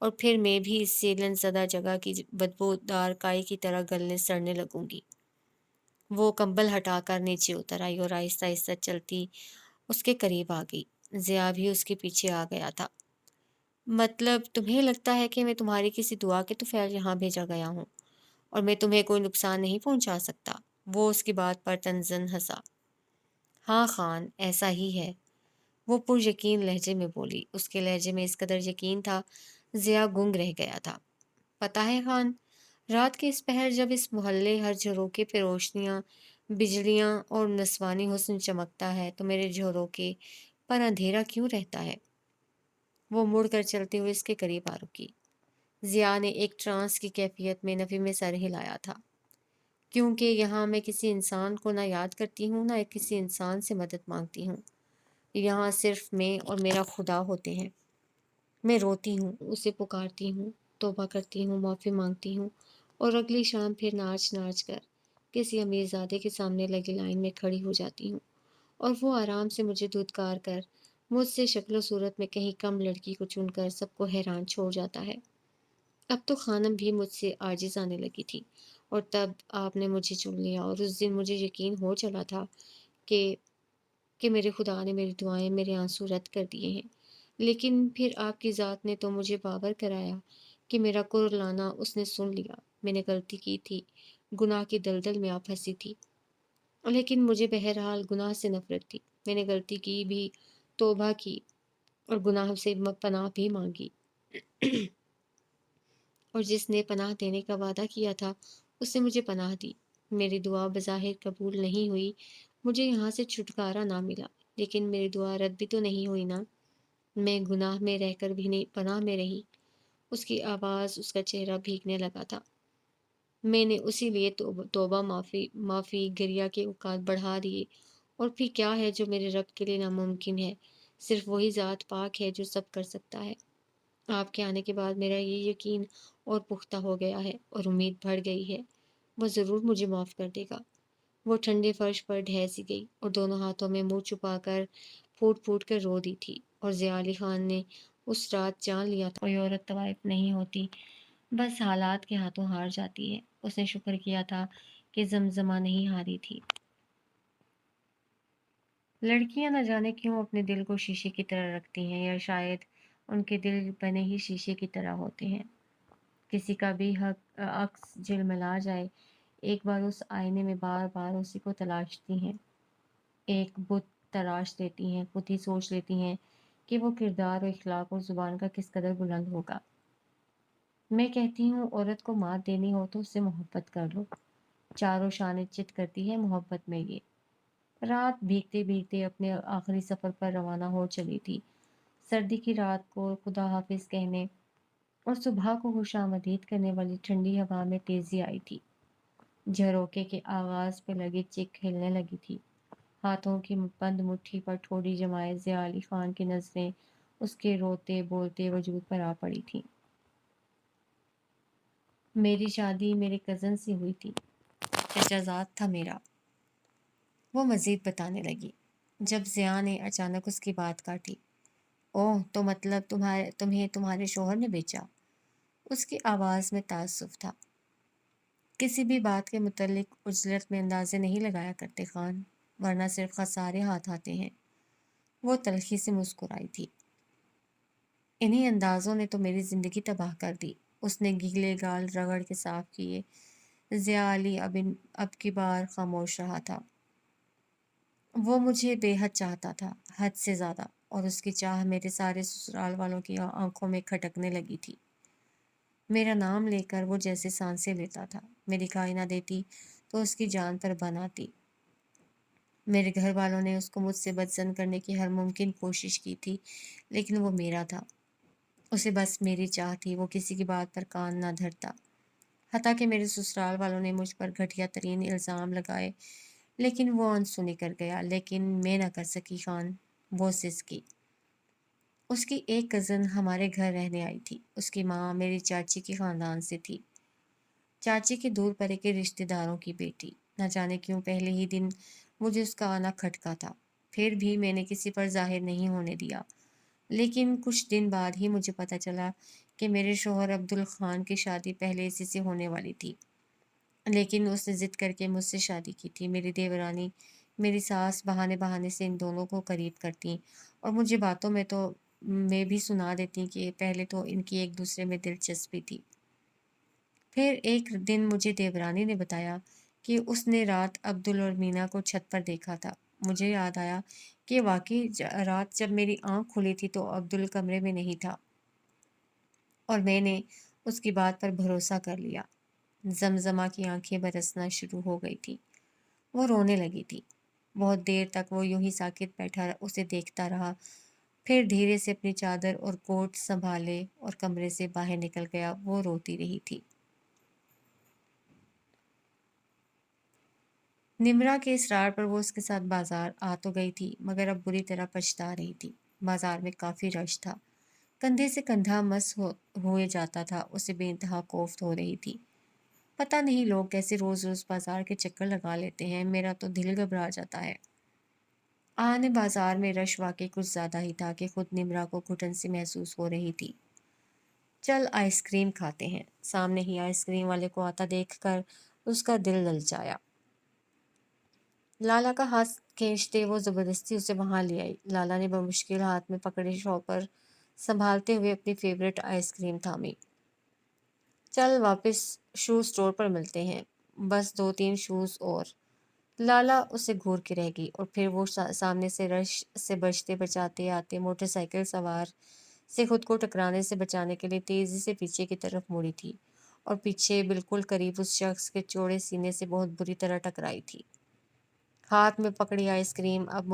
اور پھر میں بھی اس سیلن زدہ جگہ کی بدبودار کائی کی طرح گلنے سڑنے لگوں گی۔ وہ کمبل ہٹا کر نیچے اتر آئی اور آہستہ آہستہ چلتی اس کے قریب آ گئی۔ ضیا بھی اس کے پیچھے آ گیا تھا۔ مطلب تمہیں لگتا ہے کہ میں تمہاری کسی دعا کے طفیل یہاں بھیجا گیا ہوں اور میں تمہیں کوئی نقصان نہیں پہنچا سکتا؟ وہ اس کی بات پر تنزن ہنسا۔ ہاں خان، ایسا ہی ہے، وہ پر یقین لہجے میں بولی۔ اس کے لہجے میں اس قدر یقین تھا، ضیا گنگ رہ گیا تھا۔ پتہ ہے خان، رات کے اس پہر جب اس محلے ہر جھروکے پہ روشنیاں، بجلیاں اور نسوانی حسن چمکتا ہے تو میرے جھروکے پر اندھیرا کیوں رہتا ہے؟ وہ مڑ کر چلتے ہوئے اس کے قریب آ رکی۔ ضیا نے ایک ٹرانس کی کیفیت میں نفی میں سر ہلایا تھا۔ کیونکہ یہاں میں کسی انسان کو نہ یاد کرتی ہوں، نہ کسی انسان سے مدد مانگتی ہوں۔ یہاں صرف میں اور میرا خدا ہوتے ہیں۔ میں روتی ہوں، اسے پکارتی ہوں، توبہ کرتی ہوں، معافی مانگتی ہوں، اور اگلی شام پھر ناچ ناچ کر کسی امیر زادے کے سامنے لگی لائن میں کھڑی ہو جاتی ہوں، اور وہ آرام سے مجھے دھتکار کر مجھ سے شکل و صورت میں کہیں کم لڑکی کو چن کر سب کو حیران چھوڑ جاتا ہے۔ اب تو خانم بھی مجھ سے عاجز آنے لگی تھی، اور تب آپ نے مجھے چن لیا، اور اس دن مجھے یقین ہو چلا تھا کہ میرے خدا نے میری دعائیں، میرے آنسو رد کر دیے ہیں۔ لیکن پھر آپ کی ذات نے تو مجھے باور کرایا کہ میرا کرلانا اس نے سن لیا۔ میں نے غلطی کی تھی، گناہ کی دلدل میں آپ پھنسی تھی، لیکن مجھے بہرحال گناہ سے نفرت تھی۔ میں نے غلطی کی بھی، توبہ کی، اور گناہ سے پناہ بھی مانگی، اور جس نے پناہ دینے کا وعدہ کیا تھا اس نے مجھے پناہ دی۔ میری دعا بظاہر قبول نہیں ہوئی، مجھے یہاں سے چھٹکارا نہ ملا، لیکن میری دعا رد بھی تو نہیں ہوئی نا۔ میں گناہ میں رہ کر بھی نہیں پناہ میں رہی۔ اس کی آواز، اس کا چہرہ بھیگنے لگا تھا۔ میں نے اسی لیے توبہ، معافی گریا کے اوقات بڑھا دیے۔ اور پھر کیا ہے جو میرے رب کے لیے ناممکن ہے؟ صرف وہی ذات پاک ہے جو سب کر سکتا ہے۔ آپ کے آنے کے بعد میرا یہ یقین اور پختہ ہو گیا ہے، اور امید بڑھ گئی ہے، وہ ضرور مجھے معاف کر دے گا۔ وہ ٹھنڈے فرش پر ڈھہ سی گئی اور دونوں ہاتھوں میں منہ چھپا کر پھوٹ پھوٹ کر رو دی تھی۔ اور ضیا علی خان نے اس رات جان لیا تھا، کوئی عورت طوائف نہیں ہوتی، بس حالات کے ہاتھوں ہار جاتی ہے۔ اس نے شکر کیا تھا کہ زمزمہ نہیں ہاری تھی۔ لڑکیاں نہ جانے کیوں اپنے دل کو شیشے کی طرح رکھتی ہیں، یا شاید ان کے دل بنے ہی شیشے کی طرح ہوتے ہیں۔ کسی کا بھی عکس جھلملا جائے، ایک بار اس آئینے میں بار بار اسی کو تلاشتی ہیں، ایک بت تراش لیتی ہیں، خود ہی سوچ لیتی ہیں کہ وہ کردار و اخلاق اور زبان کا کس قدر بلند ہوگا۔ میں کہتی ہوں عورت کو مات دینی ہو تو اس سے محبت کر لو۔ چاروں شانے چت کرتی ہے محبت میں یہ۔ رات بھیگتے بھیگتے اپنے آخری سفر پر روانہ ہو چلی تھی۔ سردی کی رات کو خدا حافظ کہنے اور صبح کو خوش آمدید کرنے والی ٹھنڈی ہوا میں تیزی آئی تھی۔ جھروکے کے آغاز پہ لگی چک ہلنے لگی تھی۔ ہاتھوں کی بند مٹھی پر ٹھوڑی جمائے ضیا علی خان کی نظریں اس کے روتے بولتے وجود پر آ پڑی تھیں۔ میری شادی میرے کزن سے ہوئی تھی، چچا زاد تھا میرا، وہ مزید بتانے لگی، جب ضیا نے اچانک اس کی بات کاٹی۔ اوہ، تو مطلب تمہیں تمہارے شوہر نے بیچا؟ اس کی آواز میں تعصب تھا۔ کسی بھی بات کے متعلق عجلت میں اندازے نہیں لگایا کرتے خان، ورنہ صرف خسارے ہاتھ آتے ہیں۔ وہ تلخی سے مسکرائی تھی۔ انہی اندازوں نے تو میری زندگی تباہ کر دی۔ اس نے گیلے گال رگڑ کے صاف کیے۔ ضیا علی اب کی بار خاموش رہا تھا۔ وہ مجھے بے حد چاہتا تھا، حد سے زیادہ، اور اس کی چاہ میرے سارے سسرال والوں کی آنکھوں میں کھٹکنے لگی تھی۔ میرا نام لے کر وہ جیسے سانسیں لیتا تھا۔ میری دکھائی نہ دیتی تو اس کی جان پر بن آتی۔ میرے گھر والوں نے اس کو مجھ سے بدزن کرنے کی ہر ممکن کوشش کی تھی، لیکن وہ میرا تھا۔ اسے بس میری چاہ تھی، وہ کسی کی بات پر کان نہ دھرتا۔ حتیٰ کہ میرے سسرال والوں نے مجھ پر گھٹیا ترین الزام لگائے، لیکن وہ انسنی کر گیا۔ لیکن میں نہ کر سکی خان، وہ سسکی۔ اس کی ایک کزن ہمارے گھر رہنے آئی تھی۔ اس کی ماں میری چاچی کے خاندان سے تھی، چاچی کے دور پرے کے رشتہ داروں کی بیٹی۔ نہ جانے کیوں پہلے ہی دن مجھے اس کا آنا کھٹکا تھا، پھر بھی میں نے کسی پر ظاہر نہیں ہونے دیا۔ لیکن کچھ دن بعد ہی مجھے پتہ چلا کہ میرے شوہر عبدالخان کی شادی پہلے اسی سے ہونے والی تھی، لیکن اس نے ضد کر کے مجھ سے شادی کی تھی۔ میری دیورانی، میری ساس بہانے بہانے سے ان دونوں کو قریب کرتی اور مجھے باتوں میں بھی سنا دیتی کہ پہلے تو ان کی ایک دوسرے میں دلچسپی تھی۔ پھر ایک دن مجھے دیورانی نے بتایا کہ اس نے رات عبدل اور مینا کو چھت پر دیکھا تھا۔ مجھے یاد آیا کہ واقعی رات جب میری آنکھ کھلی تھی تو عبدل کمرے میں نہیں تھا، اور میں نے اس کی بات پر بھروسہ کر لیا۔ زمزمہ کی آنکھیں برسنا شروع ہو گئی تھی۔ وہ رونے لگی تھی۔ بہت دیر تک وہ یوں ہی ساکت بیٹھا اسے دیکھتا رہا، پھر دھیرے سے اپنی چادر اور کوٹ سنبھالے اور کمرے سے باہر نکل گیا۔ وہ روتی رہی تھی۔ نمرا کے اصرار پر وہ اس کے ساتھ بازار آ تو گئی تھی، مگر اب بری طرح پچھتا رہی تھی۔ بازار میں کافی رش تھا، کندھے سے کندھا مس ہوئے جاتا تھا۔ اسے بے انتہا کوفت ہو رہی تھی۔ پتہ نہیں لوگ کیسے روز روز بازار کے چکر لگا لیتے ہیں، میرا تو دل گھبرا جاتا ہے۔ آنے بازار میں رش واقعی کچھ زیادہ ہی تھا کہ خود نمرا کو گھٹن سی محسوس ہو رہی تھی۔ چل آئس کریم کھاتے ہیں۔ سامنے ہی آئس کریم والے کو آتا دیکھ کر اس کا دل للچایا۔ لالا کا ہاتھ کھینچتے وہ زبردستی اسے وہاں لے آئی۔ لالا نے بمشکل ہاتھ میں پکڑے شاپر سنبھالتے ہوئے اپنی فیورٹ آئس کریم تھامی۔ چل واپس شو سٹور پر ملتے ہیں، بس 2-3 شوز اور۔ لالا اسے گھور کے رہ گئی، اور پھر وہ سامنے سے رش سے بچتے بچاتے آتے موٹر سائیکل سوار سے خود کو ٹکرانے سے بچانے کے لیے تیزی سے پیچھے کی طرف مڑی تھی، اور پیچھے بالکل قریب اس شخص کے چوڑے سینے سے بہت بری طرح ٹکرائی تھی۔ ہاتھ میں پکڑی آئس کریم اب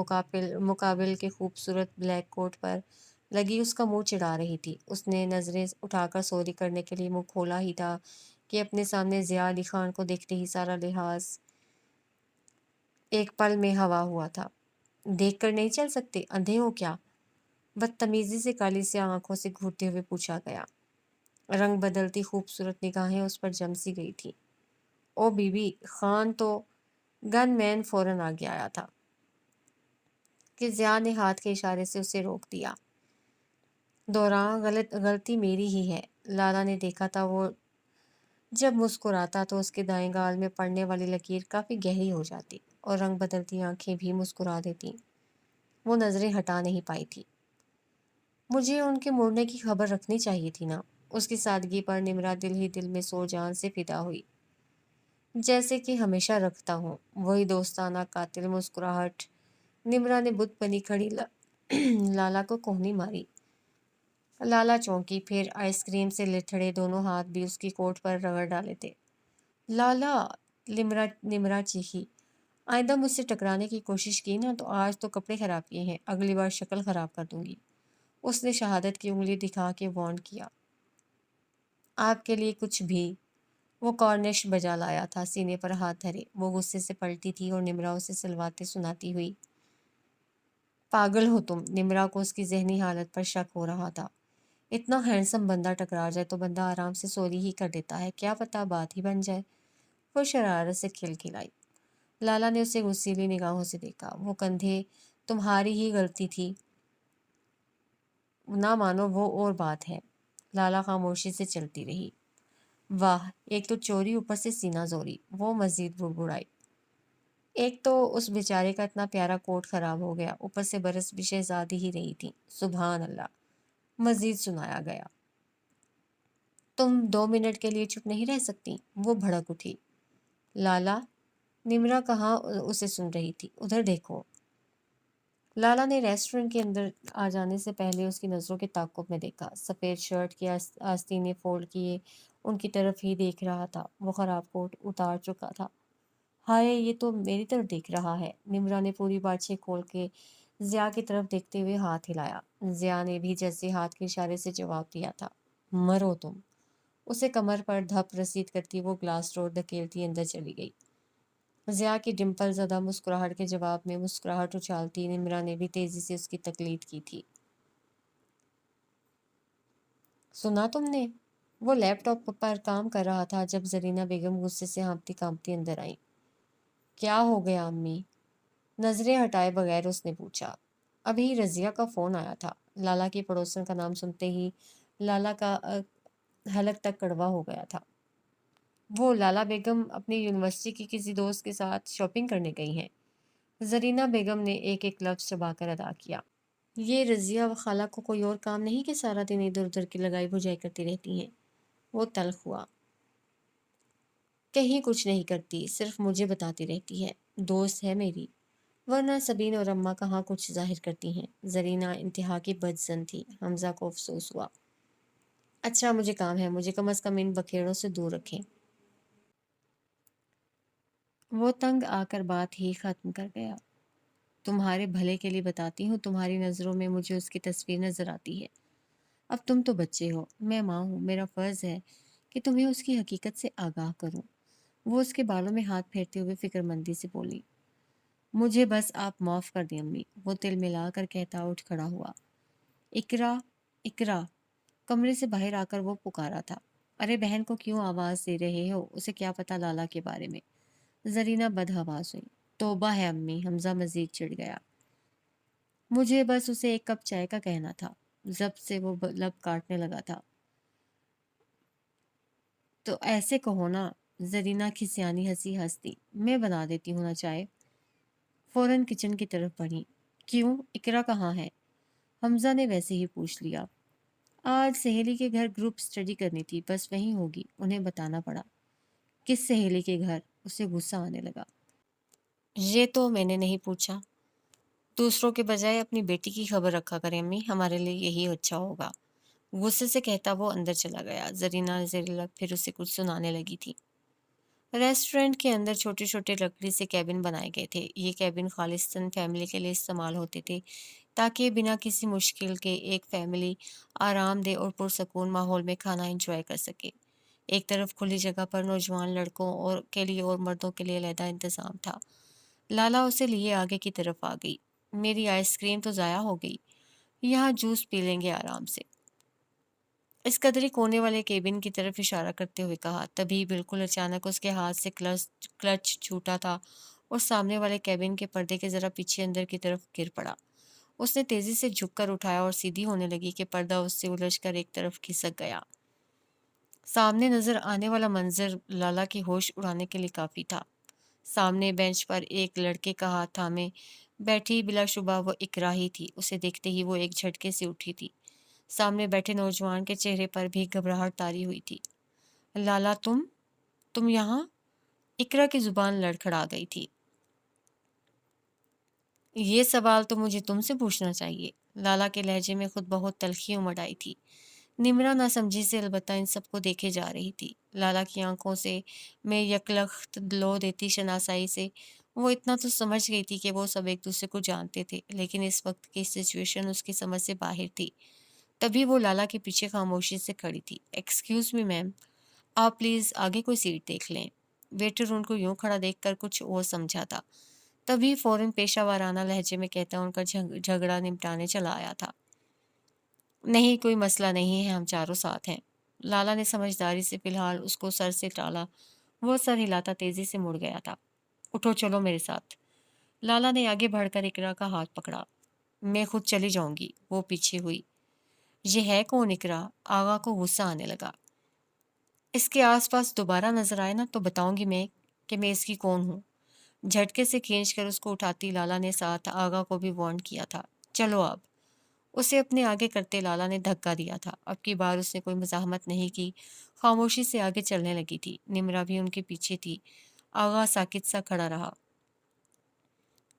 مقابل کے خوبصورت بلیک کوٹ پر لگی اس کا منہ چڑھا رہی تھی۔ اس نے نظریں اٹھا کر سوری کرنے کے لیے منہ کھولا ہی تھا کہ اپنے سامنے ضیاء علی خان کو دیکھتے ہی سارا لحاظ ایک پل میں ہوا ہوا تھا۔ دیکھ کر نہیں چل سکتے، اندھے ہو کیا؟ بدتمیزی سے کالی سی آنکھوں سے گھورتے ہوئے پوچھا گیا۔ رنگ بدلتی خوبصورت نگاہیں اس پر جم سی گئی تھی۔ او بی بی خان تو گن مین فوراً آگے آیا تھا کہ ضیاء نے ہاتھ کے اشارے سے اسے روک دیا۔ دوراں غلطی میری ہی ہے۔ لالا نے دیکھا تھا وہ جب مسکراتا تو اس کے دائیں گال میں پڑنے والی لکیر کافی گہری ہو جاتی اور رنگ بدلتی آنکھیں بھی مسکرا دیتی۔ وہ نظریں ہٹا نہیں پائی تھی۔ مجھے ان کے مڑنے کی خبر رکھنی چاہیے تھی نا۔ اس کی سادگی پر نمرا دل ہی دل میں سو جان سے فدا ہوئی، جیسے کہ ہمیشہ رکھتا ہوں۔ وہی دوستانہ قاتل مسکراہٹ۔ نمرا نے بت بنی کھڑی لالا کو کوہنی ماری۔ لالا چونکی، پھر آئس کریم سے لتھڑے دونوں ہاتھ بھی اس کی کوٹ پر رگڑ ڈالے تھے۔ لالا، نمرا چیخی، آئندہ مجھ سے ٹکرانے کی کوشش کی نا تو آج تو کپڑے خراب کیے ہیں، اگلی بار شکل خراب کر دوں گی۔ اس نے شہادت کی انگلی دکھا کے وارن کیا۔ آپ کے لیے کچھ بھی۔ وہ کارنش بجا لایا تھا، سینے پر ہاتھ دھرے۔ وہ غصے سے پلٹی تھی اور نمرا اسے سلواتے سناتی ہوئی۔ پاگل ہو تم۔ نمرا کو اس کی ذہنی حالت پر شک ہو رہا تھا۔ اتنا ہینڈسم بندہ ٹکرا جائے تو بندہ آرام سے سوری ہی کر دیتا ہے، کیا پتہ بات ہی بن جائے۔ وہ شرارت سے کھلکھلائی۔ لالا نے اسے غصیلی نگاہوں سے دیکھا۔ وہ کندھے تمہاری ہی غلطی تھی، نہ مانو وہ اور بات ہے۔ لالا خاموشی سے چلتی رہی۔ واہ، ایک تو چوری اوپر سے سینہ زوری۔ وہ مزید بڑبڑائی۔ ایک تو اس بیچارے کا اتنا پیارا کوٹ خراب ہو گیا، اوپر سے برس بھی شہزادی ہی رہی تھی۔ سبحان اللہ، مزید سنایا گیا۔ تم 2 منٹ کے لیے چپ نہیں رہ سکتی؟ وہ بھڑک اٹھی۔ لالا، نمرا کہاں اسے سن رہی تھی، ادھر دیکھو۔ لالا نے ریسٹورنٹ کے اندر آ جانے سے پہلے اس کی نظروں کے تعاقب میں دیکھا۔ سفید شرٹ کے آستینے فولڈ کیے ان کی طرف ہی دیکھ رہا تھا۔ وہ خراب کوٹ اتار چکا تھا۔ ہائے، یہ تو میری طرف دیکھ رہا ہے۔ نمرا نے پوری باتچیت کھول کے ضیاء کی طرف دیکھتے ہوئے ہاتھ ہلایا۔ ضیاء نے بھی جیسے ہاتھ کے اشارے سے جواب دیا تھا۔ مرو تم۔ اسے کمر پر دھپ رسید کرتی وہ گلاس ڈور دھکیلتی اندر چلی گئی۔ ضیاء کی ڈمپل زدہ مسکراہٹ کے جواب میں مسکراہٹ اچھالتی نمرا نے بھی تیزی سے اس کی تقلید کی تھی۔ سنا تم نے؟ وہ لیپ ٹاپ پر کام کر رہا تھا جب زرینہ بیگم غصے سے ہانپتی کانپتی اندر آئیں۔ کیا ہو گیا امی؟ نظریں ہٹائے بغیر اس نے پوچھا۔ ابھی رضیہ کا فون آیا تھا۔ لالا کی پڑوسن کا نام سنتے ہی لالا کا حلق تک کڑوا ہو گیا تھا۔ وہ لالا بیگم اپنی یونیورسٹی کی کسی دوست کے ساتھ شاپنگ کرنے گئی ہیں۔ زرینہ بیگم نے ایک ایک لفظ چبا کر ادا کیا۔ یہ رضیہ و خالہ کو کوئی اور کام نہیں کہ سارا دن ادھر ادھر کی لگائی بجھائی کرتی رہتی ہیں؟ وہ تلخ ہوا۔ کہیں کچھ نہیں کرتی، صرف مجھے بتاتی رہتی ہے۔ دوست ہے میری، ورنہ سبین اور اماں کہاں کچھ ظاہر کرتی ہیں۔ زرینہ انتہا کی بدظن تھی۔ حمزہ کو افسوس ہوا۔ اچھا مجھے کام ہے، مجھے کم از کم ان بکھیڑوں سے دور رکھیں۔ وہ تنگ آ کر بات ہی ختم کر گیا۔ تمہارے بھلے کے لیے بتاتی ہوں، تمہاری نظروں میں مجھے اس کی تصویر نظر آتی ہے۔ اب تم تو بچے ہو، میں ماں ہوں، میرا فرض ہے کہ تمہیں اس کی حقیقت سے آگاہ کروں۔ وہ اس کے بالوں میں ہاتھ پھیرتے ہوئے فکر مندی سے بولی۔ مجھے بس آپ معاف کر دیں امی، وہ تل ملا کر کہتا اٹھ کھڑا ہوا۔ اقرا، اقرا، کمرے سے باہر آ کر وہ پکارا تھا۔ ارے بہن کو کیوں آواز دے رہے ہو؟ اسے کیا پتا لالا کے بارے میں؟ زرینہ بدحواس ہوئی۔ توبہ ہے امی، حمزہ مزید چڑھ گیا۔ مجھے بس اسے ایک کپ چائے کا کہنا تھا۔ ضبط سے وہ لب کاٹنے لگا تھا۔ تو ایسے کہو نا، زرینہ کھسیانی ہنسی ہنس دی۔ میں بنا دیتی ہوں نا چائے۔ فوراً کچن کی طرف بڑھی۔ کیوں، اقرا کہاں ہے؟ حمزہ نے ویسے ہی پوچھ لیا۔ آج سہیلی کے گھر گروپ اسٹڈی کرنی تھی، بس وہیں ہوگی، انہیں بتانا پڑا۔ کس سہیلی کے گھر؟ اسے غصہ آنے لگا۔ یہ تو میں نے نہیں پوچھا۔ دوسروں کے بجائے اپنی بیٹی کی خبر رکھا کریں امی، ہمارے لیے یہی اچھا ہوگا۔ غصے سے کہتا وہ اندر چلا گیا۔ زرینہ زیر لب پھر اسے کچھ سنانے لگی تھی۔ ریسٹورنٹ کے اندر چھوٹے چھوٹے لکڑی سے کیبن بنائے گئے تھے۔ یہ کیبن خالصتاً فیملی کے لیے استعمال ہوتے تھے، تاکہ بنا کسی مشکل کے ایک فیملی آرام دہ اور پرسکون ماحول میں کھانا انجوائے کر سکے۔ ایک طرف کھلی جگہ پر نوجوان لڑکوں کے لیے اور مردوں کے لیے علیحدہ انتظام تھا۔ لالا اسے لیے آگے کی طرف آ گئی۔ میری آئس کریم تو ضائع ہو گئی، یہاں جوس پی لیں گے آرام سے، اس قدری کونے والے کیبن کی طرف اشارہ کرتے ہوئے کہا۔ تبھی بالکل اچانک اس کے ہاتھ سے کلچ چھوٹا تھا اور سامنے والے کیبن کے پردے کے ذرا پیچھے اندر کی طرف گر پڑا۔ اس نے تیزی سے جھک کر اٹھایا اور سیدھی ہونے لگی کہ پردہ اس سے الجھ کر ایک طرف کھسک گیا۔ سامنے نظر آنے والا منظر لالا کی ہوش اڑانے کے لیے کافی تھا۔ سامنے بینچ پر ایک لڑکے کا ہاتھ تھامے بیٹھی بلا شبہ وہ اقرا ہی تھی۔ اسے دیکھتے ہی وہ ایک جھٹکے سے اٹھی تھی۔ سامنے بیٹھے نوجوان کے چہرے پر بھی گھبراہٹ طاری ہوئی تھی۔ لالا تم یہاں؟ اقرا کی زبان لڑکھڑا گئی تھی۔ یہ سوال تو مجھے تم سے پوچھنا چاہیے۔ لالا کے لہجے میں خود بہت تلخی امڑ آئی تھی۔ نمرا ناسمجھی سے البتہ ان سب کو دیکھے جا رہی تھی۔ لالا کی آنکھوں سے میں یکلخت لو دیتی شناسائی سے وہ اتنا تو سمجھ گئی تھی کہ وہ سب ایک دوسرے کو جانتے تھے، لیکن اس وقت کی سچویشن اس کی سمجھ سے باہر تھی۔ تبھی وہ لالا کے پیچھے خاموشی سے کھڑی تھی۔ ایکسکیوز می میم، آپ پلیز آگے کوئی سیٹ دیکھ لیں۔ ویٹر ان کو یوں کھڑا دیکھ کر کچھ اور سمجھا تھا، تبھی فوراً پیشہ وارانہ لہجے میں کہتا ان کا جھگڑا نمٹانے چلا آیا تھا۔ نہیں کوئی مسئلہ نہیں ہے، ہم چاروں ساتھ ہیں۔ لالا نے سمجھداری سے فی الحال اس کو سر سے ٹالا۔ وہ سر ہلاتا تیزی سے مڑ گیا تھا۔ اٹھو چلو میرے ساتھ۔ لالا نے آگے بڑھ کر اقرا کا ہاتھ پکڑا۔ میں خود چلی جاؤں گی۔ وہ پیچھے ہوئی۔ یہ ہے کون اقرا؟ آغا کو غصہ آنے لگا۔ اس کے آس پاس دوبارہ نظر آئے نا تو بتاؤں گی میں کہ میں اس کی کون ہوں۔ جھٹکے سے کھینچ کر اس کو اٹھاتی لالا نے ساتھ آغا کو بھی وارن کیا تھا۔ چلو اب۔ اسے اپنے آگے کرتے لالا نے دھکا دیا تھا۔ اب کی بار اس نے کوئی مزاحمت نہیں کی، خاموشی سے آگے چلنے لگی تھی۔ نمرا بھی ان کے پیچھے تھی۔ آغا ساکت سا کھڑا رہا۔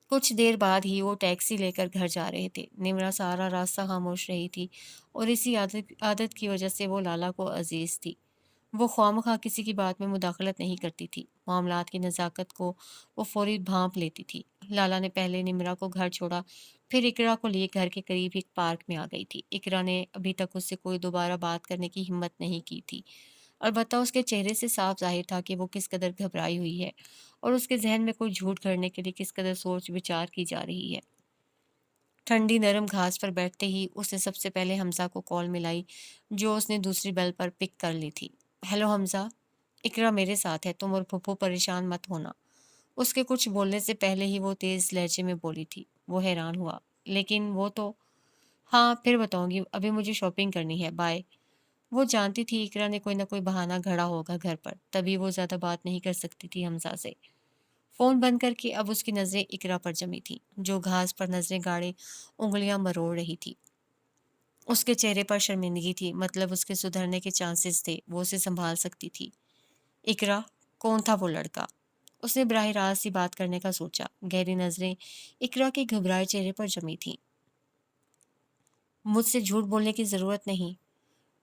کچھ دیر بعد ہی وہ ٹیکسی لے کر گھر جا رہے تھے۔ نمرا سارا راستہ خاموش رہی تھی اور اسی عادت کی وجہ سے وہ لالا کو عزیز تھی۔ وہ خواہ کسی کی بات میں مداخلت نہیں کرتی تھی۔ معاملات کی نزاکت کو وہ فوری بھانپ لیتی تھی۔ لالا نے پہلے نمرا کو گھر چھوڑا، پھر اقرا کو لیے گھر کے قریب ایک پارک میں آ گئی تھی۔ اقرا نے ابھی تک اس سے کوئی دوبارہ بات کرنے کی ہمت نہیں کی تھی، البتہ اس کے چہرے سے صاف ظاہر تھا کہ وہ کس قدر گھبرائی ہوئی ہے اور اس کے ذہن میں کوئی جھوٹ گھڑنے کے لیے کس قدر سوچ بچار کی جا رہی ہے۔ ٹھنڈی نرم گھاس پر بیٹھتے ہی اس نے سب سے پہلے حمزہ کو کال ملائی، جو اس نے دوسری بیل پر پک کر لی تھی۔ ہیلو حمزہ، اقرا میرے ساتھ ہے، تم اور پھپھو پریشان مت ہونا۔ اس کے کچھ بولنے سے پہلے ہی وہ تیز لہجے میں بولی تھی۔ وہ حیران ہوا۔ لیکن وہ تو… ہاں پھر بتاؤں گی، ابھی مجھے شاپنگ کرنی ہے، بائے۔ وہ جانتی تھی اقرا نے کوئی نہ کوئی بہانہ گھڑا ہوگا گھر پر، تبھی وہ زیادہ بات نہیں کر سکتی تھی حمزہ سے۔ فون بند کر کے اب اس کی نظریں اقرا پر جمی تھیں، جو گھاس پر نظریں گاڑے انگلیاں مروڑ رہی تھی۔ اس کے چہرے پر شرمندگی تھی، مطلب اس کے سدھرنے کے چانسز تھے، وہ اسے سنبھال سکتی تھی۔ اقرا، کون تھا وہ لڑکا؟ اس نے براہ راست ہی بات کرنے کا سوچا۔ گہری نظریں اقرا کے گھبرائے چہرے پر جمی تھیں۔ مجھ سے جھوٹ بولنے کی ضرورت نہیں۔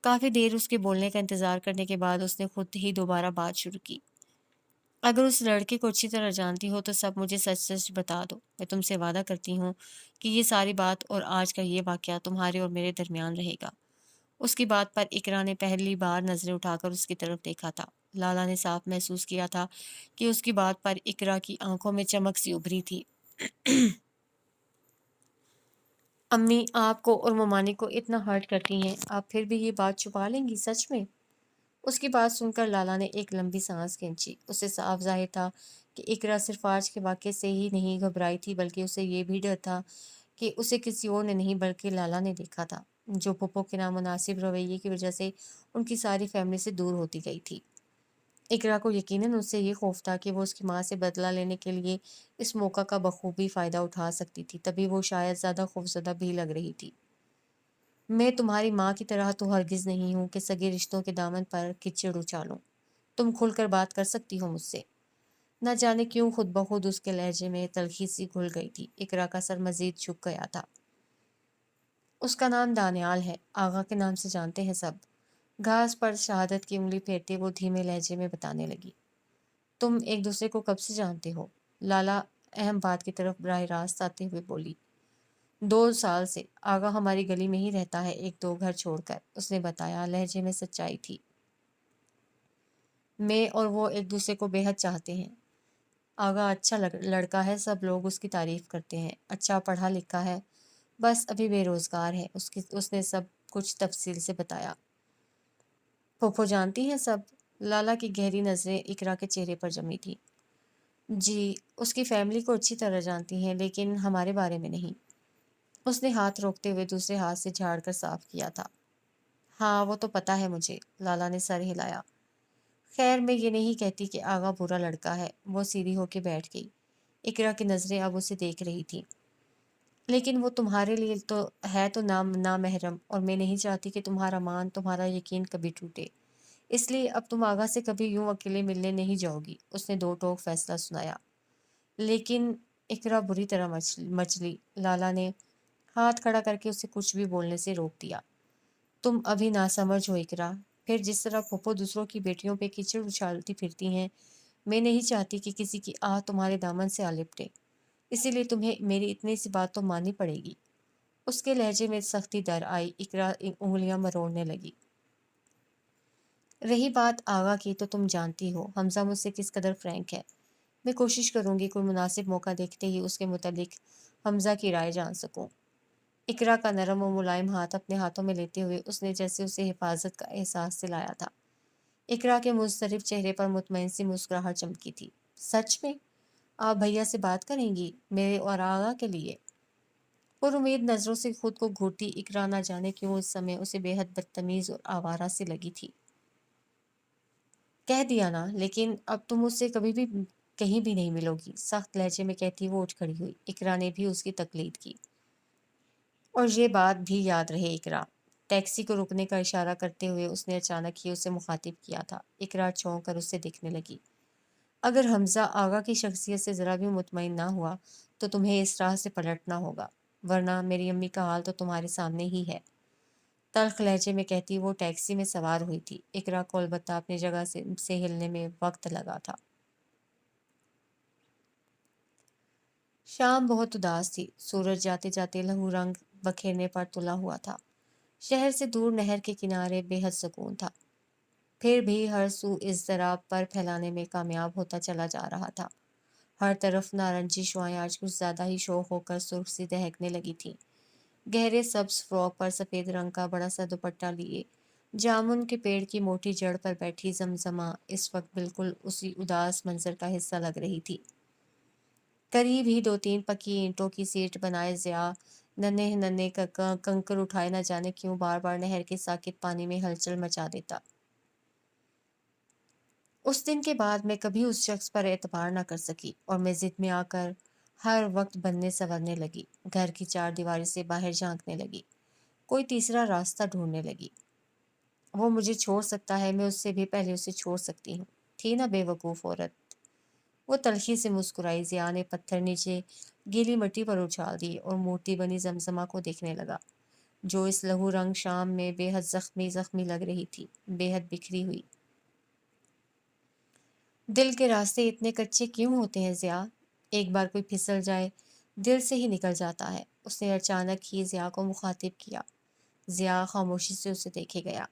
کافی دیر اس کے بولنے کا انتظار کرنے کے بعد اس نے خود ہی دوبارہ بات شروع کی۔ اگر اس لڑکے کو اچھی طرح جانتی ہو تو سب مجھے سچ سچ بتا دو۔ میں تم سے وعدہ کرتی ہوں کہ یہ ساری بات اور آج کا یہ واقعہ تمہارے اور میرے درمیان رہے گا۔ اس کی بات پر اقرا نے پہلی بار نظریں اٹھا کر اس کی طرف دیکھا تھا۔ لالا نے صاف محسوس کیا تھا کہ اس کی بات پر اقرا کی آنکھوں میں چمک سی ابھری تھی۔ امی آپ کو اور ممانی کو اتنا ہرٹ کرتی ہیں، آپ پھر بھی یہ بات چھپا لیں گی سچ میں؟ اس کی بات سن کر لالا نے ایک لمبی سانس کھینچی۔ اسے صاف ظاہر تھا کہ اقرا صرف آج کے واقعے سے ہی نہیں گھبرائی تھی، بلکہ اسے یہ بھی ڈر تھا کہ اسے کسی اور نے نہیں بلکہ لالا نے دیکھا تھا، جو پھپھو کے نامناسب رویے کی وجہ سے ان کی ساری فیملی سے دور ہوتی گئی تھی۔ اقرا کو یقیناً اس سے یہ خوف تھا کہ وہ اس کی ماں سے بدلہ لینے کے لیے اس موقع کا بخوبی فائدہ اٹھا سکتی تھی، تبھی وہ شاید زیادہ خوفزدہ بھی لگ رہی تھی۔ میں تمہاری ماں کی طرح تو ہرگز نہیں ہوں کہ سگے رشتوں کے دامن پر کچڑ اچالوں۔ تم کھل کر بات کر سکتی ہو مجھ سے۔ نہ جانے کیوں خود بخود اس کے لہجے میں تلخی سی گھل گئی تھی۔ اقرا کا سر مزید جھک گیا تھا۔ اس کا نام دانیال ہے، آغا کے نام سے جانتے ہیں سب۔ گھاس پر شہادت کی انگلی پھیرتے وہ دھیمے لہجے میں بتانے لگی۔ تم ایک دوسرے کو کب سے جانتے ہو؟ لالا اہم بات کی طرف براہ راست آتے ہوئے بولی۔ 2 سال سے، آغا ہماری گلی میں ہی رہتا ہے، 1-2 گھر چھوڑ کر، اس نے بتایا۔ لہجے میں سچائی تھی۔ میں اور وہ ایک دوسرے کو بے حد چاہتے ہیں۔ آغا اچھا لڑکا ہے، سب لوگ اس کی تعریف کرتے ہیں، اچھا پڑھا لکھا ہے، بس ابھی بے روزگار ہے۔ اس نے سب کچھ تفصیل سے بتایا۔ پھوپھو جانتی ہیں سب؟ لالا کی گہری نظریں اقرا کے چہرے پر جمی تھی۔ جی، اس کی فیملی کو اچھی طرح جانتی ہیں، لیکن ہمارے بارے میں نہیں۔ اس نے ہاتھ روکتے ہوئے دوسرے ہاتھ سے جھاڑ کر صاف کیا تھا۔ ہاں وہ تو پتہ ہے مجھے، لالا نے سر ہلایا۔ خیر میں یہ نہیں کہتی کہ آغا برا لڑکا ہے، وہ سیدھی ہو کے بیٹھ گئی۔ اقرا کی نظریں اب اسے دیکھ رہی تھیں۔ لیکن وہ تمہارے لیے تو نامحرم، اور میں نہیں چاہتی کہ تمہارا مان، تمہارا یقین کبھی ٹوٹے۔ اس لیے اب تم آغا سے کبھی یوں اکیلے ملنے نہیں جاؤ گی، اس نے 2 ٹوک فیصلہ سنایا۔ لیکن اقرا بری طرح مچلی۔ لالا نے ہاتھ کھڑا کر کے اسے کچھ بھی بولنے سے روک دیا۔ تم ابھی ناسمجھ ہو اقرا، پھر جس طرح پھپھو دوسروں کی بیٹیوں پہ کیچڑ اچھالتی پھرتی ہیں، میں نہیں چاہتی کہ کسی کی آہ تمہارے دامن سے آ لپٹے، اسی لیے تمہیں میری اتنی سی بات تو ماننی پڑے گی۔ اس کے لہجے میں سختی در آئی۔ اقرا انگلیاں مروڑنے لگی۔ رہی بات آغا کی تو تم جانتی ہو حمزہ مجھ سے کس قدر فرینک ہے۔ میں کوشش کروں گی کوئی مناسب موقع دیکھتے ہی اس کے متعلق حمزہ کی رائے جان سکوں۔ اقرا کا نرم و ملائم ہاتھ اپنے ہاتھوں میں لیتے ہوئے اس نے جیسے اسے حفاظت کا احساس دلایا تھا۔ اقرا کے مضطرب چہرے پر مطمئن سی مسکراہٹ چمکی تھی۔ سچ میں؟ آپ بھیا سے بات کریں گی؟ میرے اور آغا کے لیے؟ پر امید نظروں سے خود کو گھورتی اقرا نہ جانے کیوں اس سمے اسے بے حد بدتمیز اور آوارہ سی لگی تھی۔ کہہ دیا نا، لیکن اب تم مجھ سے کبھی بھی کہیں بھی نہیں ملو گی، سخت لہجے میں کہتی وہ اٹھ کھڑی ہوئی۔ اقرا نے بھی اس کی تقلید کی۔ اور یہ بات بھی یاد رہے اقرا۔ ٹیکسی کو رکنے کا اشارہ کرتے ہوئے اس نے اچانک ہی اسے مخاطب کیا تھا۔ اقرا چونک کر اسے دیکھنے لگی۔ اگر حمزہ آغا کی شخصیت سے ذرا بھی مطمئن نہ ہوا تو تمہیں اس راہ سے پلٹنا ہوگا، ورنہ میری امی کا حال تو تمہارے سامنے ہی ہے، تلخ لہجے میں کہتی وہ ٹیکسی میں سوار ہوئی تھی۔ اقرا کو البتہ اپنی جگہ سے ہلنے میں وقت لگا تھا۔ شام بہت اداس تھی۔ سورج جاتے جاتے لہو رنگ بکھیرنے پر تلا ہوا تھا۔ شہر سے دور نہر کے کنارے بے حد سکون تھا، پھر بھی ہر سو اضطراب پر پھیلانے میں کامیاب ہوتا چلا جا رہا تھا۔ ہر طرف نارنجی شعاعیں آج کچھ زیادہ ہی شوق ہو کر سرخ سی دہکنے لگی تھیں۔ گہرے سبز فراک پر سفید رنگ کا بڑا سا دوپٹہ لیے جامن کے پیڑ کی موٹی جڑ پر بیٹھی زمزمہ اس وقت بالکل اسی اداس منظر کا حصہ لگ رہی تھی۔ قریب ہی دو تین پکی اینٹوں کی سیٹ بنائے ضیا ننھے ننھے کنکر اٹھائے نہ جانے کیوں بار بار نہر کے ساکت پانی میں ہلچل مچا دیتا۔ اس دن کے بعد میں کبھی اس شخص پر اعتبار نہ کر سکی اور میں ضد میں آ کر ہر وقت بننے سنورنے لگی، گھر کی چار دیواری سے باہر جھانکنے لگی، کوئی تیسرا راستہ ڈھونڈنے لگی۔ وہ مجھے چھوڑ سکتا ہے، میں اس سے بھی پہلے اسے چھوڑ سکتی ہوں، تھی نا بے وقوف عورت۔ وہ تلخی سے مسکرائی۔ ضیا نے پتھر نیچے گیلی مٹی پر اچھال دی اور مورتی بنی زمزمہ کو دیکھنے لگا، جو اس لہو رنگ شام میں بے حد زخمی لگ رہی تھی، بے حد بکھری ہوئی۔ دل کے راستے اتنے کچے کیوں ہوتے ہیں ضیا؟ ایک بار کوئی پھسل جائے دل سے ہی نکل جاتا ہے۔ اس نے اچانک ہی ضیا کو مخاطب کیا۔ ضیا خاموشی سے اسے دیکھے گیا۔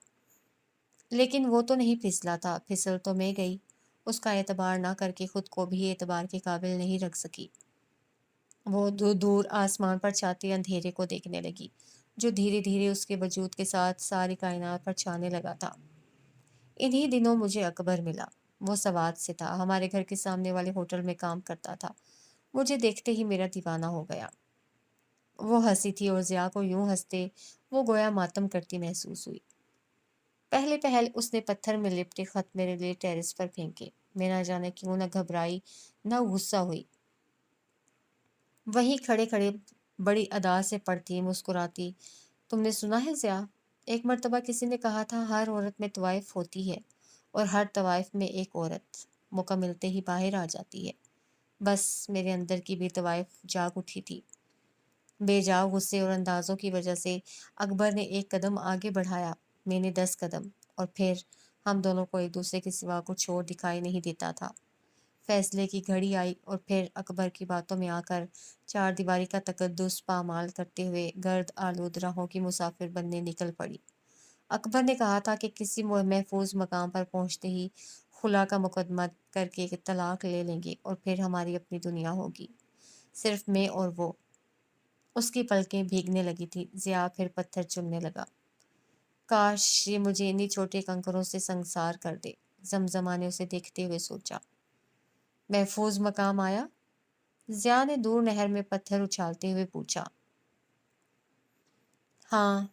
لیکن وہ تو نہیں پھسلا تھا، پھسل تو میں گئی۔ اس کا اعتبار نہ کر کے خود کو بھی اعتبار کے قابل نہیں رکھ سکی۔ وہ دور دور آسمان پر چھاتے اندھیرے کو دیکھنے لگی، جو دھیرے دھیرے اس کے وجود کے ساتھ ساری کائنات پر چھانے لگا تھا۔ انہی دنوں مجھے اکبر ملا۔ وہ سوات سے تھا، ہمارے گھر کے سامنے والے ہوٹل میں کام کرتا تھا۔ مجھے دیکھتے ہی میرا دیوانہ ہو گیا۔ وہ ہنسی تھی اور ضیا کو یوں ہنستے وہ گویا ماتم کرتی محسوس ہوئی۔ پہلے پہل اس نے پتھر میں لپٹے خط میرے لیے ٹیرس پر پھینکے۔ میں نہ جانے کیوں نہ گھبرائی نہ غصہ ہوئی، وہیں کھڑے کھڑے بڑی ادا سے پڑھتی مسکراتی۔ تم نے سنا ہے ضیا، ایک مرتبہ کسی نے کہا تھا ہر عورت میں طوائف ہوتی ہے اور ہر طوائف میں ایک عورت موقع ملتے ہی باہر آ جاتی ہے۔ بس میرے اندر کی بھی طوائف جاگ اٹھی تھی۔ بے جا غصے اور اندازوں کی وجہ سے اکبر نے ایک قدم آگے بڑھایا، میں نے 10 قدم، اور پھر ہم دونوں کو ایک دوسرے کے سوا کچھ اور دکھائی نہیں دیتا تھا۔ فیصلے کی گھڑی آئی اور پھر اکبر کی باتوں میں آ کر چار دیواری کا تقدس پامال کرتے ہوئے گرد آلود راہوں کی مسافر بننے نکل پڑی۔ اکبر نے کہا تھا کہ کسی محفوظ مقام پر پہنچتے ہی خلا کا مقدمہ کر کے طلاق لے لیں گے اور پھر ہماری اپنی دنیا ہوگی، صرف میں اور وہ۔ اس کی پلکیں بھیگنے لگی تھی۔ ضیا پھر پتھر چننے لگا۔ کاش یہ مجھے انہی چھوٹے کنکروں سے سنگسار کر دے، زمزمہ نے اسے دیکھتے ہوئے سوچا۔ محفوظ مقام آیا؟ ضیا نے دور نہر میں پتھر اچھالتے ہوئے پوچھا۔ ہاں،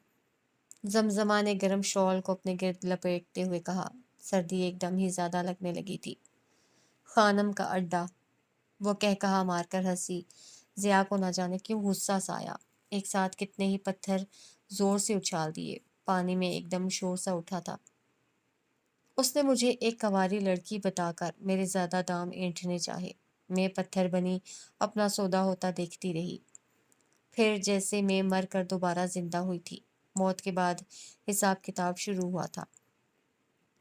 زمزمہ نے گرم شال کو اپنے گرد لپیٹتے ہوئے کہا۔ سردی ایک دم ہی زیادہ لگنے لگی تھی۔ خانم کا اڈا، وہ کہا مار کر ہنسی۔ ضیا کو نہ جانے کیوں غصہ سا آیا۔ ایک ساتھ کتنے ہی پتھر زور سے اچھال دیے، پانی میں ایک دم شور سا اٹھا تھا۔ اس نے مجھے ایک کنواری لڑکی بتا کر میرے زیادہ دام اینٹھنے چاہے۔ میں پتھر بنی اپنا سودا ہوتا دیکھتی رہی، پھر جیسے میں مر کر دوبارہ زندہ ہوئی تھی۔ موت کے بعد حساب کتاب شروع ہوا تھا۔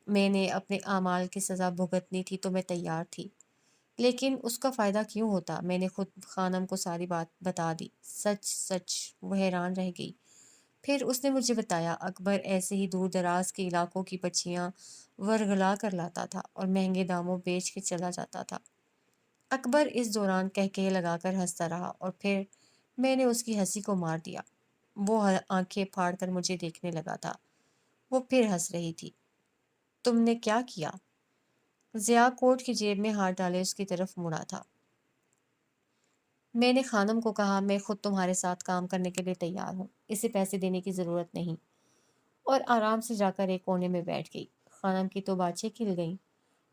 میں نے اپنے اعمال کی سزا بھگتنی تھی تو میں تیار تھی، لیکن اس کا فائدہ کیوں ہوتا؟ میں نے خود خانم کو ساری بات بتا دی، سچ سچ۔ وہ حیران رہ گئی۔ پھر اس نے مجھے بتایا اکبر ایسے ہی دور دراز کے علاقوں کی بچیاں ورگلا کر لاتا تھا اور مہنگے داموں بیچ کے چلا جاتا تھا۔ اکبر اس دوران کہکہے لگا کر ہنستا رہا اور پھر میں نے اس کی ہنسی کو مار دیا۔ وہ آنکھیں پھاڑ کر مجھے دیکھنے لگا تھا۔ وہ پھر ہنس رہی تھی۔ تم نے کیا کیا؟ ضیا کوٹ کی جیب میں ہاتھ ڈالے اس کی طرف مڑا تھا۔ میں نے خانم کو کہا میں خود تمہارے ساتھ کام کرنے کے لیے تیار ہوں، اسے پیسے دینے کی ضرورت نہیں، اور آرام سے جا کر ایک کونے میں بیٹھ گئی۔ خانم کی تو باتیں کھل گئیں۔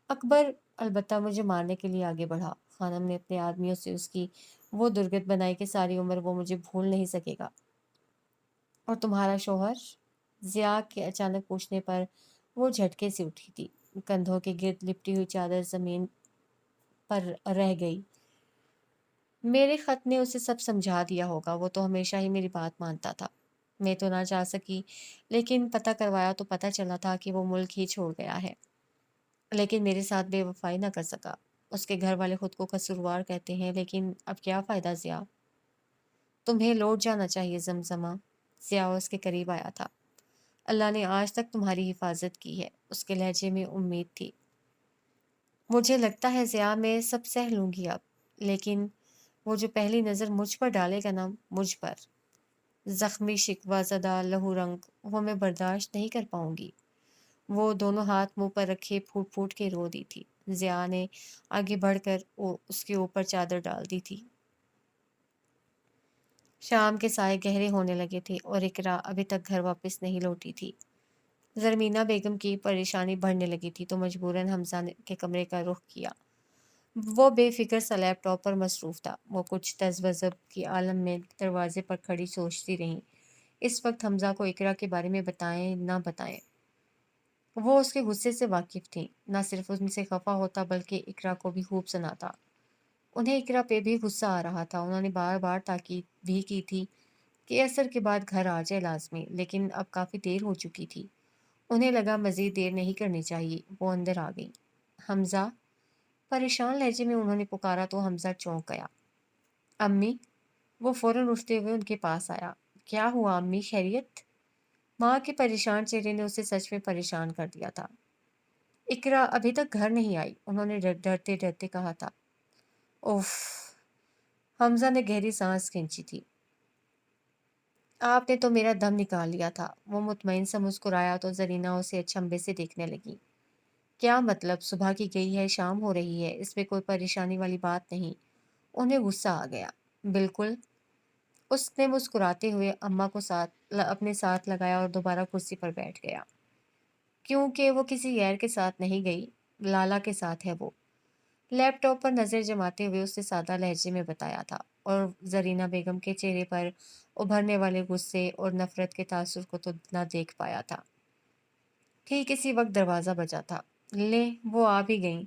اکبر البتہ مجھے مارنے کے لیے آگے بڑھا۔ خانم نے اپنے آدمیوں سے اس کی وہ درگت بنائی کہ ساری عمر وہ مجھے بھول نہیں سکے گا۔ اور تمہارا شوہر؟ ضیا کے اچانک پوچھنے پر وہ جھٹکے سے اٹھی تھی۔ کندھوں کے گرد لپٹی ہوئی چادر زمین پر رہ گئی۔ میرے خط نے اسے سب سمجھا دیا ہوگا، وہ تو ہمیشہ ہی میری بات مانتا تھا۔ میں تو نہ جا سکی، لیکن پتہ کروایا تو پتہ چلا تھا کہ وہ ملک ہی چھوڑ گیا ہے، لیکن میرے ساتھ بے وفائی نہ کر سکا۔ اس کے گھر والے خود کو قصوروار کہتے ہیں، لیکن اب کیا فائدہ ضیا؟ تمہیں لوٹ جانا چاہیے زمزمہ۔ ضیا اس کے قریب آیا تھا۔ اللہ نے آج تک تمہاری حفاظت کی ہے، اس کے لہجے میں امید تھی۔ مجھے لگتا ہے ضیا میں سب سہ لوں گی اب، لیکن وہ جو پہلی نظر مجھ پر ڈالے گا نا، مجھ پر زخمی شکوہ زدہ لہو رنگ، وہ میں برداشت نہیں کر پاؤں گی۔ وہ دونوں ہاتھ منہ پر رکھے پھوٹ پھوٹ کے رو دی تھی۔ ضیاء نے آگے بڑھ کر اس کے اوپر چادر ڈال دی تھی۔ شام کے سائے گہرے ہونے لگے تھے اور اقرا ابھی تک گھر واپس نہیں لوٹی تھی۔ زرمینہ بیگم کی پریشانی بڑھنے لگی تھی تو مجبوراً حمزہ کے کمرے کا رخ کیا۔ وہ بے فکر سا لیپ ٹاپ پر مصروف تھا۔ وہ کچھ تذبذب کی عالم میں دروازے پر کھڑی سوچتی رہیں، اس وقت حمزہ کو اقرا کے بارے میں بتائیں نہ بتائیں۔ وہ اس کے غصے سے واقف تھیں، نہ صرف ان سے خفا ہوتا بلکہ اقرا کو بھی خوب سناتا۔ انہیں اقرا پہ بھی غصہ آ رہا تھا۔ انہوں نے بار بار تاکید بھی کی تھی کہ عصر کے بعد گھر آ جائے لازمی، لیکن اب کافی دیر ہو چکی تھی۔ انہیں لگا مزید دیر نہیں کرنی چاہیے۔ وہ اندر آ گئی۔ حمزہ، پریشان لہجے میں انہوں نے پکارا تو حمزہ چونک گیا۔ امی؟ وہ فوراً اٹھتے ہوئے ان کے پاس آیا۔ کیا ہوا امی، خیریت؟ ماں کے پریشان چہرے نے اسے سچ میں پریشان کر دیا تھا۔ اقرا ابھی تک گھر نہیں آئی، انہوں نے ڈرتے ڈرتے کہا تھا۔ اوف! حمزہ نے گہری سانس کھینچی تھی۔ آپ نے تو میرا دم نکال لیا تھا۔ وہ مطمئن سا مسکرایا تو زرینہ اسے اچھمبے سے دیکھنے لگی۔ کیا مطلب؟ صبح کی گئی ہے، شام ہو رہی ہے، اس میں کوئی پریشانی والی بات نہیں۔ انہیں غصہ آ گیا۔ بالکل۔ اس نے مسکراتے ہوئے اماں کو اپنے ساتھ لگایا اور دوبارہ کرسی پر بیٹھ گیا۔ کیونکہ وہ کسی غیر کے ساتھ نہیں گئی، لالا کے ساتھ ہے وہ۔ لیپ ٹاپ پر نظر جماتے ہوئے اس نے سادہ لہجے میں بتایا تھا، اور زرینہ بیگم کے چہرے پر ابھرنے والے غصے اور نفرت کے تاثر کو تو نہ دیکھ پایا تھا۔ ٹھیک اسی وقت دروازہ بجا تھا۔ لے، وہ آ بھی گئیں،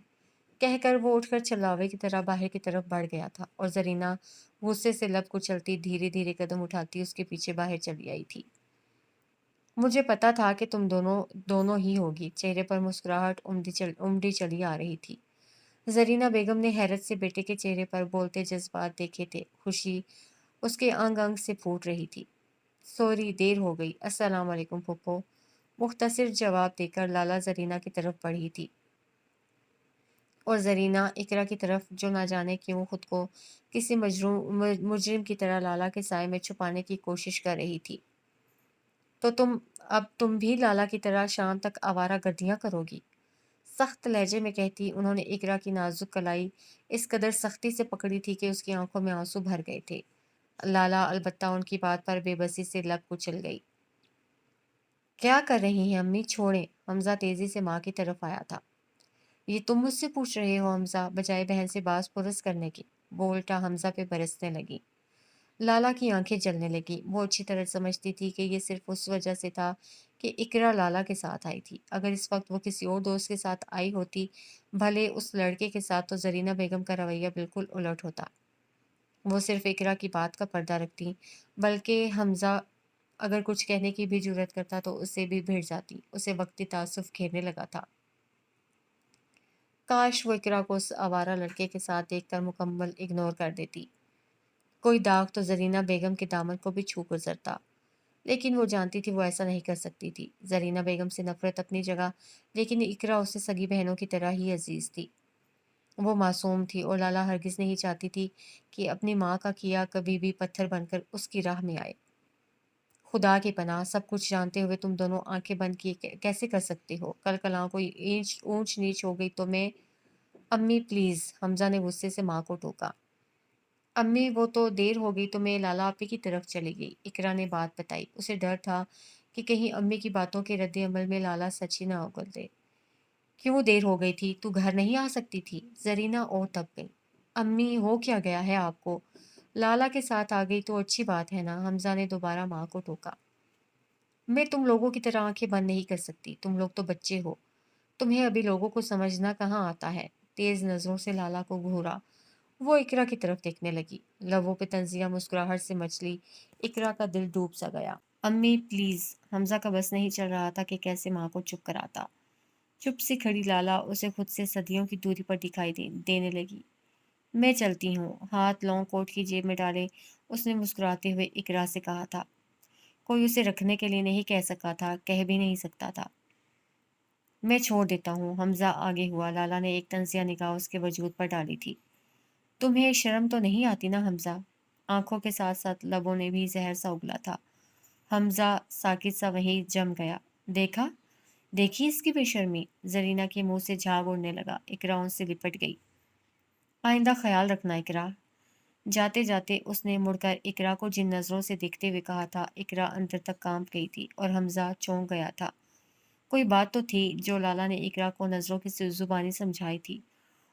کہہ کر وہ اٹھ کر چلاوے کی طرح باہر کی طرف بڑھ گیا تھا، اور زرینہ غصے سے لب کچلتی دھیرے دھیرے قدم اٹھاتی اس کے پیچھے باہر چلی آئی تھی۔ مجھے پتا تھا کہ تم دونوں ہی ہوگی۔ چہرے پر مسکراہٹ امڑی چلی آ رہی تھی۔ زرینہ بیگم نے حیرت سے بیٹے کے چہرے پر بولتے جذبات دیکھے تھے۔ خوشی اس کے انگ انگ سے پھوٹ رہی تھی۔ سوری، دیر ہو گئی۔ السلام علیکم پھپھو۔ مختصر جواب دے کر لالا زرینہ کی طرف بڑھی تھی، اور زرینہ اقرا کی طرف جو نہ جانے کیوں خود کو کسی مجرم کی طرح لالا کے سائے میں چھپانے کی کوشش کر رہی تھی۔ تو تم بھی لالا کی طرح شام تک آوارہ گردیاں کرو گی؟ سخت لہجے میں کہتی انہوں نے اقرا کی نازک کلائی اس قدر سختی سے پکڑی تھی کہ اس کی آنکھوں میں آنسو بھر گئے تھے۔ لالا البتہ ان کی بات پر بے بسی سے لب کچل گئی۔ کیا کر رہی ہیں امی؟ چھوڑیں۔ حمزہ تیزی سے ماں کی طرف آیا تھا۔ یہ تم مجھ سے پوچھ رہے ہو حمزہ، بجائے بہن سے باز پرس کرنے کی؟ وہ الٹا حمزہ پہ برسنے لگی۔ لالا کی آنکھیں جلنے لگی۔ وہ اچھی طرح سمجھتی تھی کہ یہ صرف اس وجہ سے تھا کہ اقرا لالا کے ساتھ آئی تھی۔ اگر اس وقت وہ کسی اور دوست کے ساتھ آئی ہوتی، بھلے اس لڑکے کے ساتھ، تو زرینہ بیگم کا رویہ بالکل الٹ ہوتا۔ وہ صرف اقرا کی بات کا پردہ رکھتی، بلکہ حمزہ اگر کچھ کہنے کی بھی جرات کرتا تو اسے بھی بھڑ جاتی۔ اسے وقتی تعصب گھیرنے لگا تھا۔ کاش وہ اقرا کو اس آوارہ لڑکے کے ساتھ دیکھ کر مکمل اگنور کر دیتی۔ کوئی داغ تو زرینہ بیگم کے دامن کو بھی چھو گزرتا، لیکن وہ جانتی تھی وہ ایسا نہیں کر سکتی تھی۔ زرینہ بیگم سے نفرت اپنی جگہ، لیکن اقرا اسے سگی بہنوں کی طرح ہی عزیز تھی۔ وہ معصوم تھی، اور لالا ہرگز نہیں چاہتی تھی کہ اپنی ماں کا کیا کبھی بھی پتھر بن کر اس کی راہ میں آئے۔ خدا کی پناہ، سب کچھ جانتے ہوئے تم دونوں آنکھیں بند کیے کیسے کر سکتے ہو؟ کل کلاں کوئی اونچ نیچ ہو گئی تو میں… امی پلیز، حمزہ نے غصے سے ماں کو ٹوکا۔ امی، وہ تو دیر ہو گئی تو میں لالا آپی کی طرف چلی گئی، اقرا نے بات بتائی۔ اسے ڈر تھا کہ کہیں امی کی باتوں کے رد عمل میں لالا سچ ہی نہ اگل دے۔ کیوں دیر ہو گئی تھی؟ تو گھر نہیں آ سکتی تھی؟ زرینہ اور تپ گئی۔ امی، ہو کیا گیا ہے آپ کو؟ لالا کے ساتھ آ گئی تو اچھی بات ہے نا؟ حمزہ نے دوبارہ ماں کو ٹوکا۔ میں تم لوگوں کی طرح آنکھیں بند نہیں کر سکتی، تم لوگ تو بچے ہو، تمہیں ابھی لوگوں کو سمجھنا کہاں آتا ہے۔ تیز نظروں سے لالا کو گھورا۔ وہ اقرا کی طرف دیکھنے لگی۔ لبوں پہ طنزیہ مسکراہٹ سے مچلی اقرا کا دل ڈوب سا گیا۔ امی پلیز، حمزہ کا بس نہیں چل رہا تھا کہ کیسے ماں کو چپ کراتا۔ چپ سی کھڑی لالا اسے خود سے صدیوں کی دوری پر دکھائی دینے لگی۔ میں چلتی ہوں۔ ہاتھ لانگ کوٹ کی جیب میں ڈالے اس نے مسکراتے ہوئے اقرا سے کہا تھا۔ کوئی اسے رکھنے کے لیے نہیں کہہ سکا تھا، کہہ بھی نہیں سکتا تھا۔ میں چھوڑ دیتا ہوں۔ حمزہ آگے ہوا۔ لالا نے ایک طنزیہ نگاہ اس کے وجود پر ڈالی تھی۔ تمہیں شرم تو نہیں آتی نا حمزہ؟ آنکھوں کے ساتھ ساتھ لبوں نے بھی زہر سا اگلا تھا۔ حمزہ ساکت سا وہیں جم گیا۔ دیکھا، دیکھی اس کی بے شرمی! زرینہ کے منہ سے جھاگ اڑنے لگا۔ اقرا ان سے لپٹ گئی۔ آئندہ خیال رکھنا اقرا۔ جاتے جاتے اس نے مڑ کر اقرا کو جن نظروں سے دیکھتے ہوئے کہا تھا، اقرا اندر تک کانپ گئی تھی اور حمزہ چونک گیا تھا۔ کوئی بات تو تھی جو لالا نے اقرا کو نظروں کی زبانی سمجھائی تھی،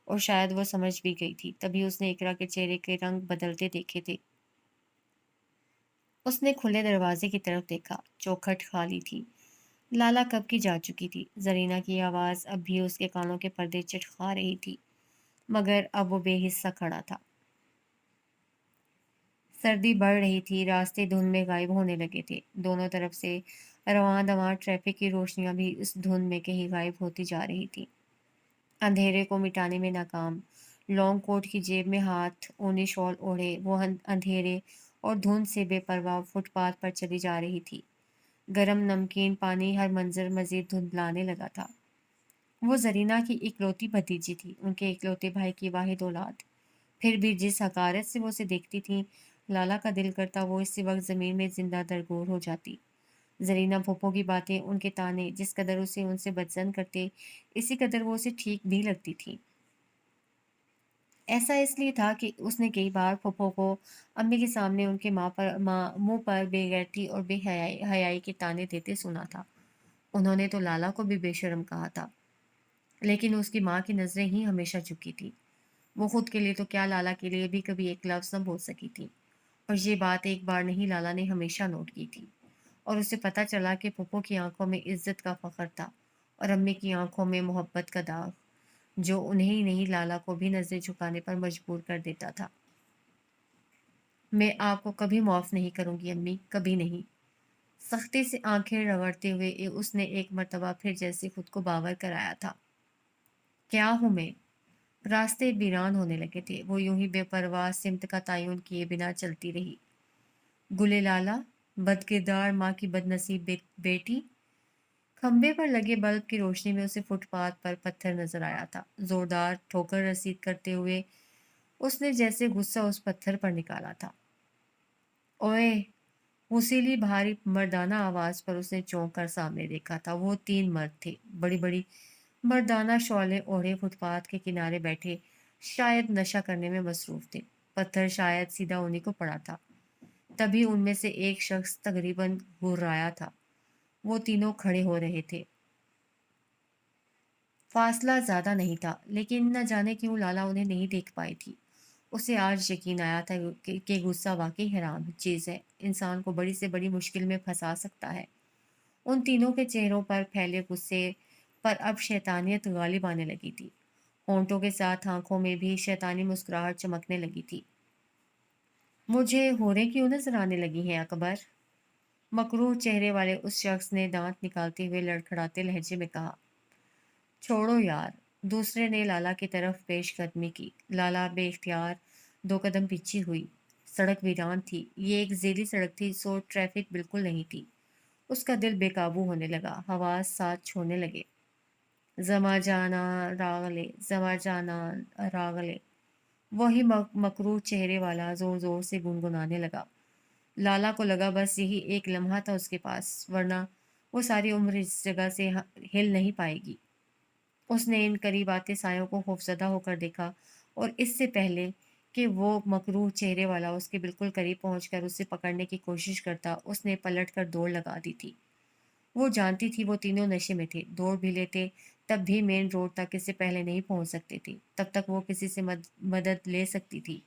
اور شاید وہ سمجھ بھی گئی تھی، تبھی اس نے اقرا کے چہرے کے رنگ بدلتے دیکھے تھے۔ اس نے کھلے دروازے کی طرف دیکھا، چوکھٹ خالی تھی۔ لالا کب کی جا چکی تھی۔ زرینہ کی آواز اب بھی اس کے کانوں کے پردے چٹخا رہی تھی، مگر اب وہ بے حصہ کھڑا تھا۔ سردی بڑھ رہی تھی، راستے دھند میں غائب ہونے لگے تھے، دونوں طرف سے رواں دواں ٹریفک کی روشنیاں بھی اس دھند میں کہیں غائب ہوتی جا رہی تھی، اندھیرے کو مٹانے میں ناکام۔ لانگ کوٹ کی جیب میں ہاتھ، اونی شال اوڑھے، وہ اندھیرے اور دھند سے بے پرواہ فٹ پاتھ پر چلی جا رہی تھی۔ گرم نمکین پانی ہر منظر مزید دھندلانے لگا تھا۔ وہ زرینہ کی اکلوتی بھتیجی تھی، ان کے اکلوتے بھائی کی واحد اولاد۔ پھر بھی جس حقارت سے وہ اسے دیکھتی تھی، لالا کا دل کرتا وہ اسی وقت زمین میں زندہ درگور ہو جاتی۔ زرینہ پھوپھو کی باتیں، ان کے تانے، جس قدر اسے ان سے بدظن کرتے، اسی قدر وہ اسے ٹھیک بھی لگتی تھی۔ ایسا اس لیے تھا کہ اس نے کئی بار پھوپھو کو امی کے سامنے ان کے منہ پر بے غیرتی اور بے حیائی کے تانے دیتے سنا تھا۔ انہوں نے تو لالا کو بھی بے شرم کہا تھا، لیکن اس کی ماں کی نظریں ہی ہمیشہ جھکی تھی۔ وہ خود کے لیے تو کیا، لالا کے لیے بھی کبھی ایک لفظ نہ بول سکی تھی، اور یہ بات ایک بار نہیں لالا نے ہمیشہ نوٹ کی تھی، اور اسے پتہ چلا کہ پھوپھو کی آنکھوں میں عزت کا فخر تھا، اور امی کی آنکھوں میں محبت کا داغ، جو انہیں ہی نہیں لالا کو بھی نظریں جھکانے پر مجبور کر دیتا تھا۔ میں آپ کو کبھی معاف نہیں کروں گی امی، کبھی نہیں۔ سختی سے آنکھیں رگڑتے ہوئے اس نے ایک مرتبہ پھر جیسے خود کو باور کرایا تھا۔ کیا ہوں میں؟ راستے ویران ہونے لگے تھے، وہ یوں ہی بے پرواہ سمت کا تعین کیے بنا چلتی رہی۔ گلے لالا، بد کردار ماں کی بد نصیب بیٹی۔ کھمبے پر لگے بلب کی روشنی میں اسے فٹ پاتھ پر پتھر نظر آیا تھا۔ زوردار ٹھوکر رسید کرتے ہوئے اس نے جیسے غصہ اس پتھر پر نکالا تھا۔ اوئے! اصیلی بھاری مردانہ آواز پر اس نے چونک کر سامنے دیکھا تھا۔ وہ تین مرد تھے، بڑی بڑی مردانہ شالیں اوڑھے، فٹ پاتھ کے کنارے بیٹھے، شاید نشہ کرنے میں مصروف تھے۔ پتھر شاید سیدھا انہیں کو پڑا تھا۔ تبھی ان میں سے ایک شخص تقریباً گھررایا تھا۔ وہ تینوں کھڑے ہو رہے تھے۔ فاصلہ زیادہ نہیں تھا، لیکن نہ جانے کیوں لالا انہیں نہیں دیکھ پائی تھی۔ اسے آج یقین آیا تھا کہ غصہ واقعی حرام چیز ہے، انسان کو بڑی سے بڑی مشکل میں پھنسا سکتا ہے۔ ان تینوں کے چہروں پر پھیلے غصے پر اب شیطانیت غالب آنے لگی تھی۔ ہونٹوں کے ساتھ آنکھوں میں بھی شیطانی مسکراہٹ چمکنے لگی تھی۔ مجھے ہوریں کیوں نظر آنے لگی ہیں اکبر؟ مکروہ چہرے والے اس شخص نے دانت نکالتے ہوئے لڑکھڑاتے لہجے میں کہا۔ چھوڑو یار، دوسرے نے لالا کی طرف پیش قدمی کی۔ لالا بے اختیار دو قدم پیچھے ہوئی۔ سڑک ویران تھی، یہ ایک ذیلی سڑک تھی، سو ٹریفک بالکل نہیں تھی۔ اس کا دل بے قابو ہونے لگا، حواس ساتھ چھوڑنے لگے۔ زما جانا راغلے، زما جانا راغلے، وہی مکروہ چہرے والا زور زور سے گنگنانے لگا۔ لالا کو لگا بس یہی ایک لمحہ تھا اس کے پاس، ورنہ وہ ساری عمر اس جگہ سے ہل نہیں پائے گی۔ اس نے ان قریب آتے سایوں کو خوفزدہ ہو کر دیکھا، اور اس سے پہلے کہ وہ مکروہ چہرے والا اس کے بالکل قریب پہنچ کر اسے پکڑنے کی کوشش کرتا، اس نے پلٹ کر دوڑ لگا دی تھی۔ وہ جانتی تھی وہ تینوں نشے میں تھے، دوڑ بھی لیتے تب بھی مین روڈ تک اس سے پہلے نہیں پہنچ سکتے تھے، تب تک وہ کسی سے مدد لے سکتی تھی۔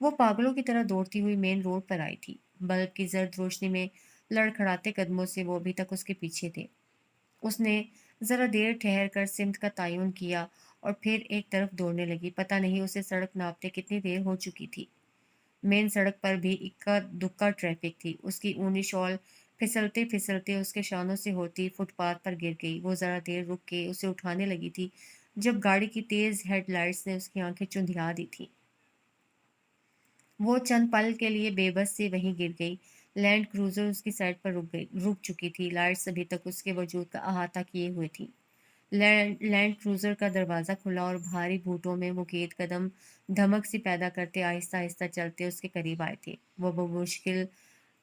وہ پاگلوں کی طرح دوڑتی ہوئی مین روڈ پر آئی تھی۔ بلب کی زرد روشنی میں لڑکھڑاتے قدموں سے وہ ابھی تک اس کے پیچھے تھے۔ اس نے ذرا دیر ٹھہر کر سمت کا تعین کیا اور پھر ایک طرف دوڑنے لگی۔ پتہ نہیں اسے سڑک ناپتے کتنی دیر ہو چکی تھی۔ مین سڑک پر بھی اکا دکا ٹریفک تھی۔ اس کی اونی شال پھسلتے پھسلتے اس کے شانوں سے ہوتی فٹ پاتھ پر گر گئی۔ وہ ذرا دیر رک کے اسے اٹھانے لگی تھی جب گاڑی کی تیز ہیڈ لائٹس نے اس کی آنکھیں چندھلا دی تھی۔ وہ چند پل کے لیے بے بس سے وہیں گر گئی۔ لینڈ کروزر اس کی سائڈ پر رک چکی تھی۔ لائٹس ابھی تک اس کے وجود کا احاطہ کیے ہوئے تھی۔ لینڈ کروزر کا دروازہ کھلا اور بھاری بھوٹوں میں مقید قدم دھمک سی پیدا کرتے آہستہ آہستہ چلتے اس کے قریب آئے تھے۔ وہ بمشکل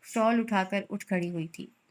شال اٹھا کر اٹھ کھڑی ہوئی تھی۔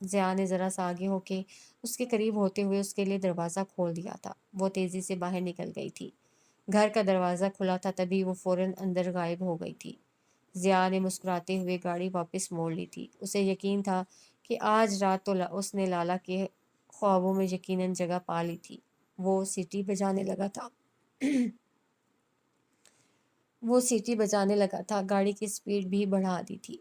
ضیاء نے ذرا سا آگے ہو کے اس کے قریب ہوتے ہوئے اس کے لیے دروازہ کھول دیا تھا۔ وہ تیزی سے باہر نکل گئی تھی۔ گھر کا دروازہ کھلا تھا، تبھی وہ فوراً اندر غائب ہو گئی تھی۔ ضیاء نے مسکراتے ہوئے گاڑی واپس موڑ لی تھی۔ اسے یقین تھا کہ آج رات تو اس نے لالا کے خوابوں میں یقیناً جگہ پا لی تھی۔ وہ سیٹی بجانے لگا تھا وہ سیٹی بجانے لگا تھا، گاڑی کی سپیڈ بھی بڑھا دی تھی۔